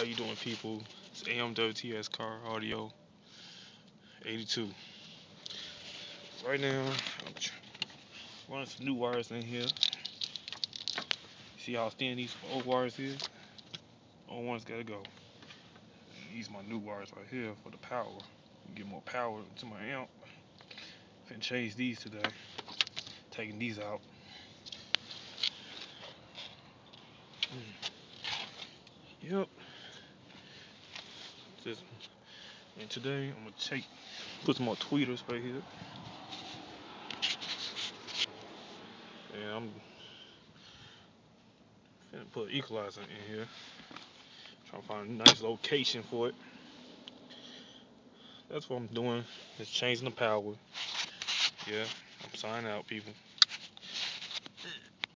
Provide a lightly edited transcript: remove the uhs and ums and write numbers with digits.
How you doing, people? It's AMWTS Car Audio 82. Right now, I'm running some new wires in here. See how thin these old wires is? Old ones gotta go. These my new wires right here for the power. Get more power to my amp. Finna change these today. Taking these out. Yep. And today I'm gonna put some more tweeters right here. And I'm finna put an equalizer in here. Trying to find a nice location for it. That's what I'm doing. Is changing the power. Yeah, I'm signing out, people.